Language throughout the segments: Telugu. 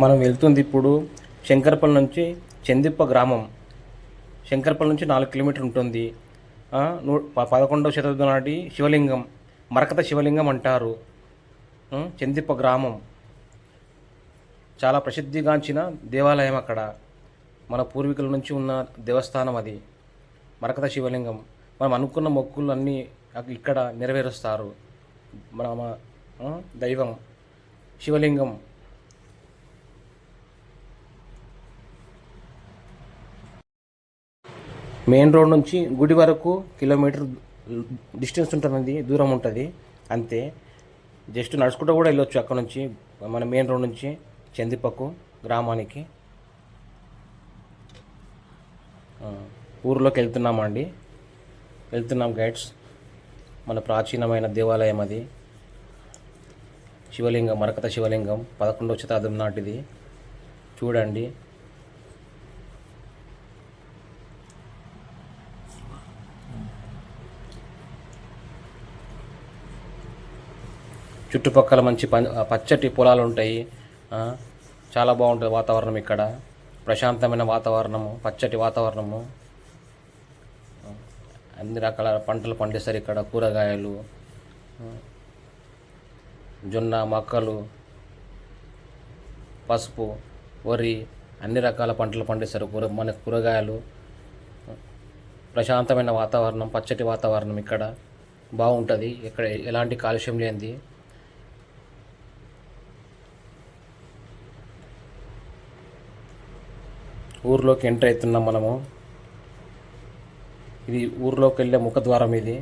మనం వెళ్తుంది ఇప్పుడు శంకరపల్లి నుంచి చందిప్ప గ్రామం. శంకరపల్లి నుంచి 4 కిలోమీటర్లు ఉంటుంది. 11వ శతాబ్దం నాటి శివలింగం, మరకత శివలింగం అంటారు. చందిప్ప గ్రామం చాలా ప్రసిద్ధిగాంచిన దేవాలయం. అక్కడ మన పూర్వీకుల నుంచి ఉన్న దేవస్థానం అది. మరకత శివలింగం. మనం అనుకున్న మొక్కులు అన్నీ ఇక్కడ నెరవేరుస్తారు. మన దైవం శివలింగం. మెయిన్ రోడ్ నుంచి గుడి వరకు కిలోమీటర్ డిస్టెన్స్ ఉంటుంది, దూరం ఉంటుంది అంతే. జస్ట్ నడుచుకుంటూ కూడా వెళ్ళొచ్చు అక్కడ నుంచి, మన మెయిన్ రోడ్ నుంచి చందిపక్కు గ్రామానికి. ఊరిలోకి వెళ్తున్నాం గైడ్స్. మన ప్రాచీనమైన దేవాలయం అది. శివలింగం, మరకత శివలింగం 11వ శతాబ్దం నాటిది. చూడండి. చుట్టుపక్కల మంచి పచ్చటి పొలాలు ఉంటాయి. చాలా బాగుంటుంది వాతావరణం ఇక్కడ. ప్రశాంతమైన వాతావరణము, పచ్చటి వాతావరణము. అన్ని రకాల పంటలు పండిస్తారు ఇక్కడ. కూరగాయలు, జొన్న, మక్కలు, పసుపు, వరి, అన్ని రకాల పంటలు పండిస్తారు. మన కూరగాయలు. ప్రశాంతమైన వాతావరణం, పచ్చటి వాతావరణం ఇక్కడ బాగుంటుంది. ఇక్కడ ఎలాంటి కాలుష్యం లేనిది. ఊర్లోకి ఎంటర్ అవుతున్నాం మనము. ఇది ఊర్లోకి వెళ్ళే ముఖద్వారం ఇది.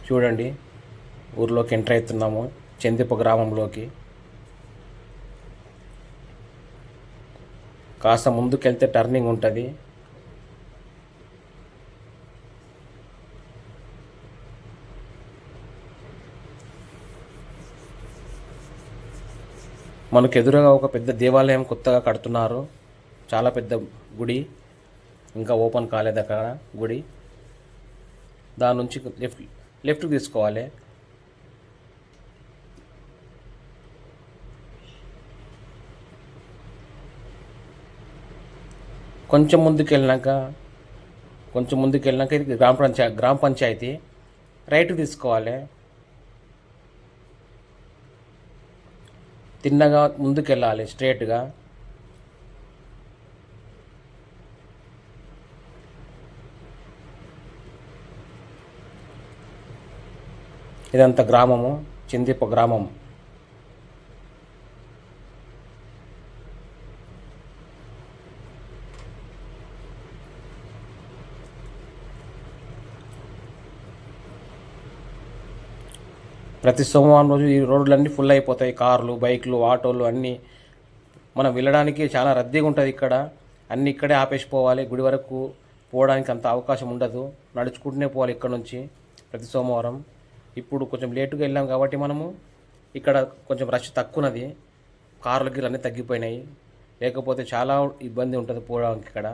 చూడండి, ఊర్లోకి ఎంటర్ అవుతున్నాము చందిప్ప గ్రామంలోకి. కాస్త ముందుకెళ్తే టర్నింగ్ ఉంటుంది. మనకు ఎదురుగా ఒక పెద్ద దేవాలయం కొత్తగా కడుతున్నారు. చాలా పెద్ద గుడి, ఇంకా ఓపెన్ కాలేదు అక్కడ గుడి. దాని నుంచి లెఫ్ట్ తీసుకోవాలి. కొంచెం ముందుకు వెళ్ళినాక ఇది గ్రామ పంచాయతీ. రైట్ తీసుకోవాలి. తిన్నగా ముందుకెళ్ళాలి స్ట్రేట్గా. ఇదంతా గ్రామము, చందిప్ప గ్రామం. ప్రతి సోమవారం రోజు ఈ రోడ్లన్నీ ఫుల్ అయిపోతాయి. కార్లు, బైక్లు, ఆటోలు అన్నీ. మనం వెళ్ళడానికి చాలా రద్దీగా ఉంటుంది ఇక్కడ. అన్నీ ఇక్కడే ఆపేసిపోవాలి. గుడి వరకు పోవడానికి అంత అవకాశం ఉండదు. నడుచుకుంటూనే పోవాలి ఇక్కడ నుంచి ప్రతి సోమవారం. ఇప్పుడు కొంచెం లేటుగా వెళ్ళాం కాబట్టి మనము ఇక్కడ కొంచెం రష్ తక్కువది. కార్లకి అన్నీ తగ్గిపోయినాయి. లేకపోతే చాలా ఇబ్బంది ఉంటుంది పోవడానికి ఇక్కడ.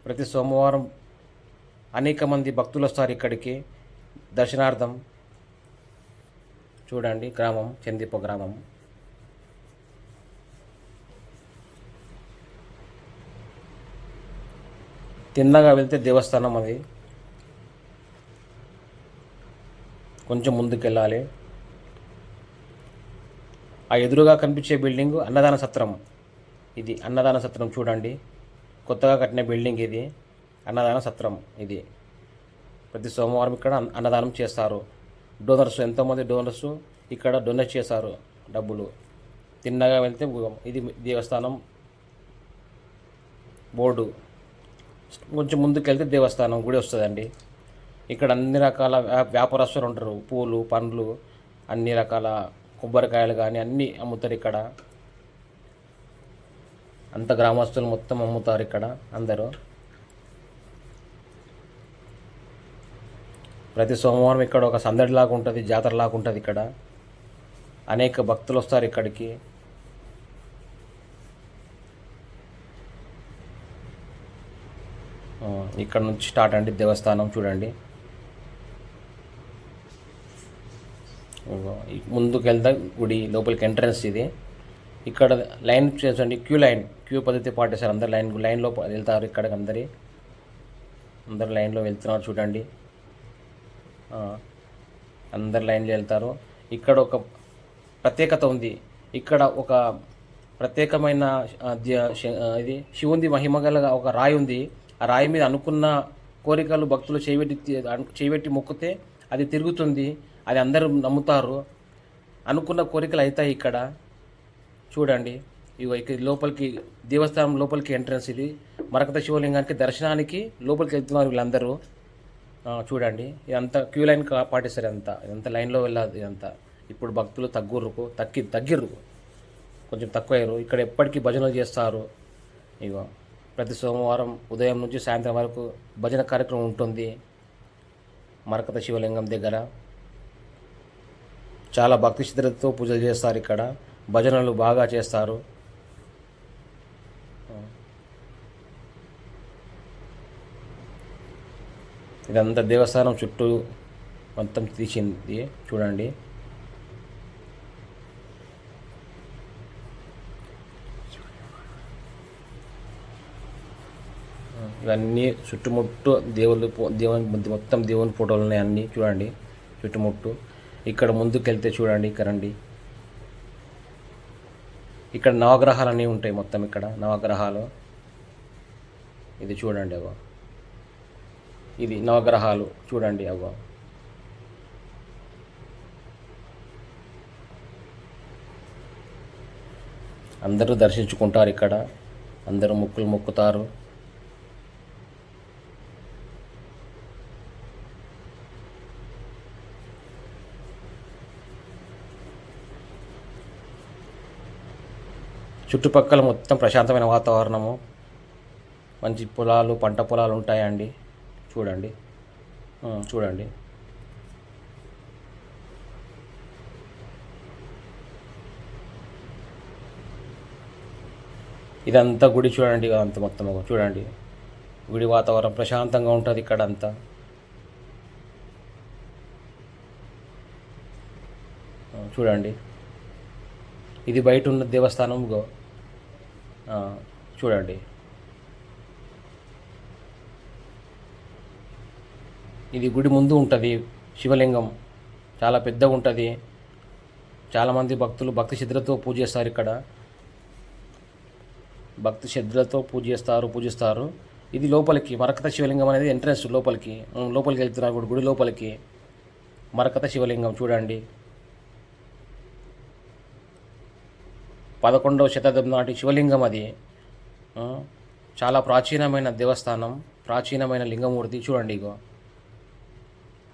ప్రతి సోమవారం అనేక మంది భక్తులు వస్తారు ఇక్కడికి దర్శనార్థం. చూడండి, గ్రామం చందిప్ప గ్రామం. తిన్నగా వెళ్తే దేవస్థానం అది. కొంచెం ముందుకెళ్ళాలి. ఆ ఎదురుగా కనిపించే బిల్డింగు అన్నదాన సత్రం. ఇది అన్నదాన సత్రం. చూడండి, కొత్తగా కట్టిన బిల్డింగ్ ఇది. అన్నదాన సత్రం ఇది. ప్రతి సోమవారం ఇక్కడ అన్నదానం చేస్తారు. డోనర్స్, ఎంతోమంది డోనర్స్ ఇక్కడ డొనేట్ చేశారు డబ్బులు. తిన్నగా వెళ్తే ఇది దేవస్థానం బోర్డు. కొంచెం ముందుకెళ్తే దేవస్థానం గుడి వస్తుందండి. ఇక్కడ అన్ని రకాల వ్యాపారస్తులు ఉంటారు. పూలు, పండ్లు, అన్ని రకాల కొబ్బరికాయలు కానీ అన్నీ అమ్ముతారు ఇక్కడ. అంత గ్రామస్తులు మొత్తం అమ్ముతారు ఇక్కడ అందరూ. ప్రతి సోమవారం ఇక్కడ ఒక సందడిలాగా ఉంటుంది, జాతరలాగా ఉంటుంది ఇక్కడ. అనేక భక్తులు వస్తారు ఇక్కడికి. ఇక్కడ నుంచి స్టార్ట్ అండి దేవస్థానం. చూడండి, ముందుకు వెళ్తా గుడి లోపలికి ఎంట్రన్స్ ఇది. ఇక్కడ లైన్ చేసండి, క్యూ పద్ధతి పాటిస్తారు. అందరు లైన్లో వెళ్తారు. ఇక్కడికి అందరు లైన్లో వెళ్తున్నారు చూడండి. అందరు లైన్లో వెళ్తారు. ఇక్కడ ఒక ప్రత్యేకత ఉంది. ఇక్కడ ఒక ప్రత్యేకమైన ఇది శివుంది మహిమగల ఒక రాయి ఉంది. ఆ రాయి మీద అనుకున్న కోరికలు భక్తులు చేయబెట్టి మొక్కితే అది తిరుగుతుంది. అది అందరూ నమ్ముతారు. అనుకున్న కోరికలు అవుతాయి ఇక్కడ. చూడండి, ఇగో ఇక్కడ లోపలికి దేవస్థానం లోపలికి ఎంట్రన్స్ ఇది. మరకత శివలింగానికి దర్శనానికి లోపలికి వెళ్తున్నారు వీళ్ళందరూ. చూడండి, ఇదంతా క్యూ లైన్ పాటిస్తారు. ఇదంతా లైన్లో వెళ్ళాలి. ఇదంతా ఇప్పుడు భక్తులు తగ్గిర్రు, కొంచెం తక్కువయ్యారు. ఇక్కడ ఎప్పటికీ భజనలు చేస్తారు. ఇగో ప్రతి సోమవారం ఉదయం నుంచి సాయంత్రం వరకు భజన కార్యక్రమం ఉంటుంది మరకత శివలింగం దగ్గర. చాలా భక్తి శ్రద్ధతో పూజలు చేస్తారు. ఇక్కడ భజనలు బాగా చేస్తారు. ఇదంతా దేవస్థానం చుట్టూ మొత్తం తీసింది చూడండి. ఇవన్నీ చుట్టుముట్టు మొత్తం దేవుని ఫోటోలు ఉన్నాయి అన్నీ చూడండి చుట్టుముట్టు. ఇక్కడ ముందుకు వెళ్తే చూడండి, ఇక్కడ నవగ్రహాలు అన్నీ ఉంటాయి. మొత్తం ఇక్కడ నవగ్రహాలు ఇది చూడండి. అగో ఇది నవగ్రహాలు చూడండి. అగో అందరూ దర్శించుకుంటారు. ఇక్కడ అందరూ మొక్కుతారు. చుట్టుపక్కల మొత్తం ప్రశాంతమైన వాతావరణము, మంచి పొలాలు, పంట పొలాలు ఉంటాయండి. చూడండి. ఇదంతా గుడి చూడండి. అంత మొత్తం చూడండి. గుడి వాతావరణం ప్రశాంతంగా ఉంటుంది ఇక్కడ అంతా. చూడండి, ఇది బయట ఉన్న దేవస్థానం. చూడండి, ఇది గుడి ముందు ఉంటుంది శివలింగం. చాలా పెద్దగా ఉంటుంది. చాలామంది భక్తులు భక్తి శ్రద్ధలతో పూజిస్తారు. ఇక్కడ భక్తి శ్రద్ధలతో పూజిస్తారు. ఇది లోపలికి మరకత శివలింగం అనేది ఎంట్రన్స్. లోపలికి వెళ్తున్నారు గుడి లోపలికి. మరకత శివలింగం చూడండి. 11వ శతాబ్దం నాటి శివలింగం అది. చాలా ప్రాచీనమైన దేవస్థానం, ప్రాచీనమైన లింగమూర్తి. చూడండి, ఇగో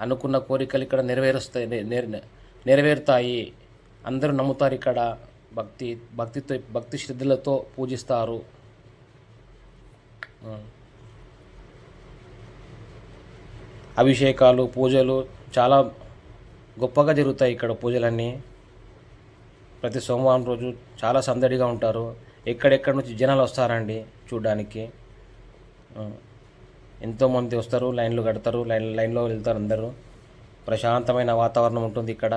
అనుకున్న కోరికలు ఇక్కడ నెరవేరుతాయి. అందరూ నమ్ముతారు. ఇక్కడ భక్తి శ్రద్ధలతో పూజిస్తారు. అభిషేకాలు, పూజలు చాలా గొప్పగా జరుగుతాయి ఇక్కడ పూజలన్నీ. ప్రతి సోమవారం రోజు చాలా సందడిగా ఉంటారు. ఎక్కడెక్కడి నుంచి జనాలు వస్తారండి చూడడానికి. ఎంతోమంది వస్తారు, లైన్లు కడతారు, లైన్లో వెళ్తారు అందరూ. ప్రశాంతమైన వాతావరణం ఉంటుంది ఇక్కడ.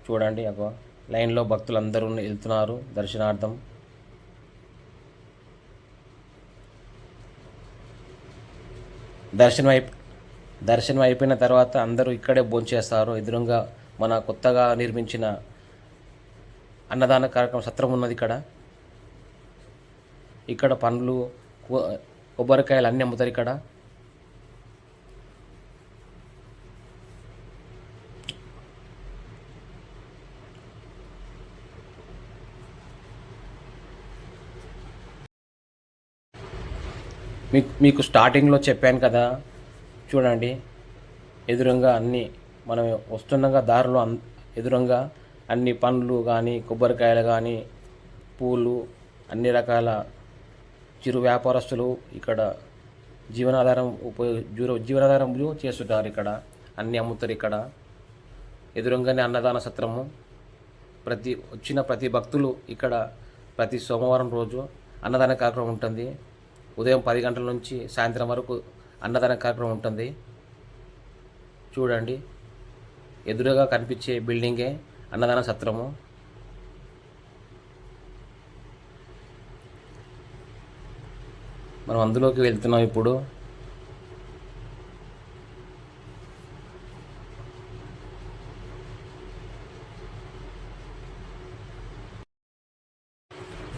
చూడండి, అగో లైన్లో భక్తులు అందరూ వెళ్తున్నారు దర్శనార్థం. దర్శనం అయిపోయిన తర్వాత అందరూ ఇక్కడే భోంచేస్తారు. ఎదురుగా మన కొత్తగా నిర్మించిన అన్నదాన కార్యక్రమం సత్రం ఉన్నది ఇక్కడ పండ్లు, కొబ్బరికాయలు అన్నీ అమ్ముతారు ఇక్కడ. మీకు స్టార్టింగ్లో చెప్పాను కదా, చూడండి ఎదురుగా అన్నీ మనం వస్తుండగా దారిలో ఎదురుగా అన్ని పండ్లు కానీ, కొబ్బరికాయలు కానీ, పూలు, అన్ని రకాల చిరు వ్యాపారస్తులు ఇక్కడ జీవనాధారం చేస్తుంటారు. ఇక్కడ అన్నీ అమ్ముతారు. ఇక్కడ ఎదురుగానే అన్నదాన సత్రము. ప్రతి భక్తులు ఇక్కడ ప్రతి సోమవారం రోజు అన్నదాన కార్యక్రమం ఉంటుంది. ఉదయం 10 గంటల నుంచి సాయంత్రం వరకు అన్నదాన కార్యక్రమం ఉంటుంది. చూడండి, ఎదురుగా కనిపించే బిల్డింగే అన్నదాన సత్రము. మనం అందులోకి వెళ్తున్నాం ఇప్పుడు.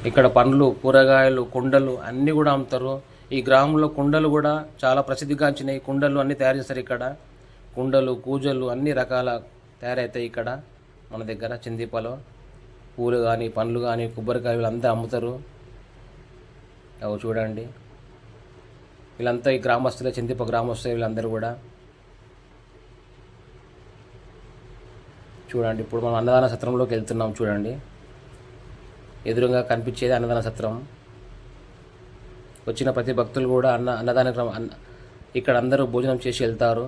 ఇక్కడ పండ్లు, కూరగాయలు, కుండలు అన్నీ కూడా అమ్ముతారు. ఈ గ్రామంలో కుండలు కూడా చాలా ప్రసిద్ధిగాంచినాయి. కుండలు అన్నీ తయారు చేస్తారు ఇక్కడ. కుండలు, కూజలు అన్ని రకాల తయారవుతాయి ఇక్కడ మన దగ్గర చిందీపలో. పూలు కానీ, పండ్లు కానీ, కొబ్బరికాయలు అంతా అమ్ముతారు. అవి చూడండి, వీళ్ళంతా ఈ గ్రామస్తులే, చిందీప గ్రామస్తులే వీళ్ళందరూ కూడా. చూడండి, ఇప్పుడు మనం అన్నదాన సత్రంలోకి వెళ్తున్నాం. చూడండి, ఎదురుగా కనిపించేది అన్నదాన సత్రం. వచ్చిన ప్రతి భక్తులు కూడా అన్నదాన ఇక్కడ అందరూ భోజనం చేసి వెళ్తారు.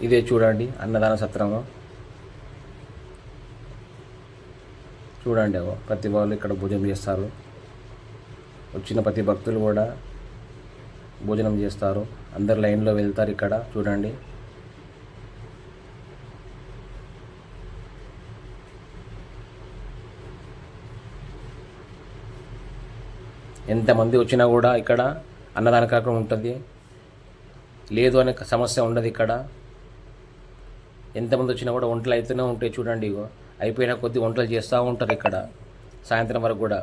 ఇదే చూడండి అన్నదాన సత్రము. చూడండి, ప్రతి వాళ్ళు ఇక్కడ భోజనం చేస్తారు. వచ్చిన ప్రతి భక్తులు కూడా భోజనం చేస్తారు. అందరు లైన్లో వెళ్తారు ఇక్కడ. చూడండి, ఎంతమంది వచ్చినా కూడా ఇక్కడ అన్నదాన కార్యక్రమం ఉంటుంది. లేదు అనే సమస్య ఉండదు ఇక్కడ. ఎంతమంది వచ్చినా కూడా వంటలు అవుతూనే ఉంటాయి. చూడండి, ఇగో అయిపోయిన కొద్ది వంటలు చేస్తూ ఉంటారు ఇక్కడ సాయంత్రం వరకు కూడా.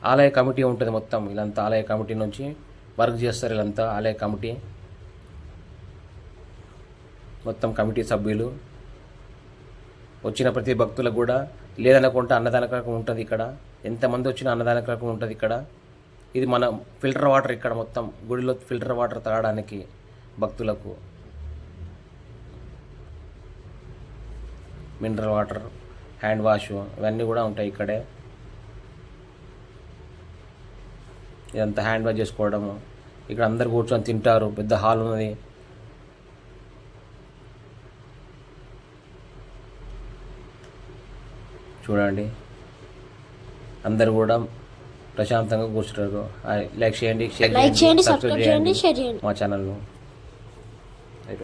ఆలయ కమిటీ ఉంటుంది మొత్తం. వీళ్ళంతా ఆలయ కమిటీ నుంచి వర్క్ చేస్తారు. వీళ్ళంతా ఆలయ కమిటీ, మొత్తం కమిటీ సభ్యులు. వచ్చిన ప్రతి భక్తులకు కూడా లేదనుకుంటే అన్నదాన కార్యక్రమం ఉంటుంది ఇక్కడ. ఎంతమంది వచ్చినా అన్నదాన కార్యక్రమం ఉంటుంది ఇక్కడ. ఇది మన ఫిల్టర్ వాటర్ ఇక్కడ మొత్తం గుడిలో ఫిల్టర్ వాటర్ తాగడానికి భక్తులకు. మినరల్ వాటర్, హ్యాండ్ వాష్ ఇవన్నీ కూడా ఉంటాయి ఇక్కడే. ఇదంతా హ్యాండ్ వాష్ చేసుకోవడము. ఇక్కడ అందరు కూర్చొని తింటారు. పెద్ద హాల్ ఉన్నది. చూడండి, అందరు కూడా ప్రశాంతంగా కూర్చుంటారు. లైక్ చేయండి, షేర్ చేయండి, సబ్స్క్రైబ్ చేయండి మా ఛానల్ను.